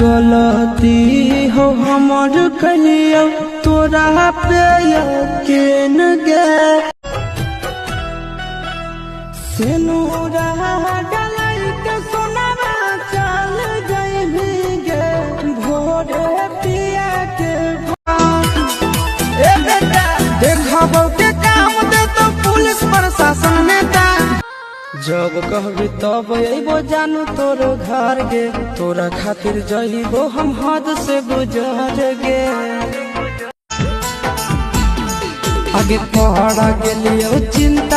गलती हो हमर कलियो तोरा पे यकीन गे सिनुरा डलाई के सोनारा चल गई भीगे भोरे पिया के ए बेटा देखबो के काम दे तो पुलिस प्रशासन नेता जब कहबी तब अबो जानू तोर घर गे तोरा खातिर जइबो हम हद से गुजर गे आगे पहाड़ा गेलियो चिंता